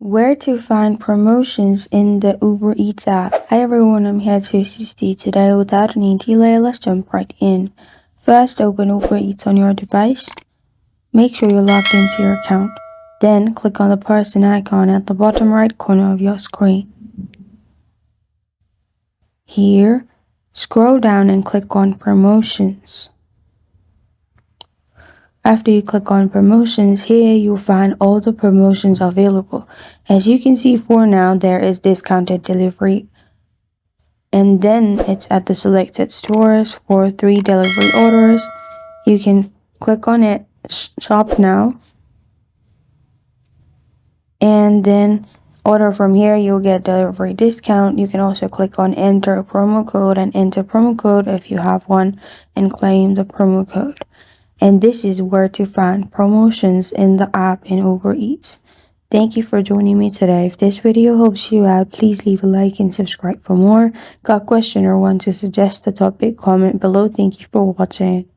Where to find promotions in the Uber Eats app. Hi everyone, I'm here to assist you today. Without any delay, let's jump right in. First, open Uber Eats on your device. Make sure you're logged into your account. Then, click on the person icon at the bottom right corner of your screen. Here, scroll down and click on Promotions. After you click on promotions, here you'll find all the promotions available. As you can see, for now there is discounted delivery, and then it's at the selected stores for 3 delivery orders. You can click on it, shop now, and then order from here. You'll get delivery discount. You can also click on enter promo code and enter promo code if you have one and claim the promo code. And this is where to find promotions in the app in Uber Eats. Thank you for joining me today. If this video helps you out, please leave a like and subscribe for more. Got a question or want to suggest a topic? Comment below. Thank you for watching.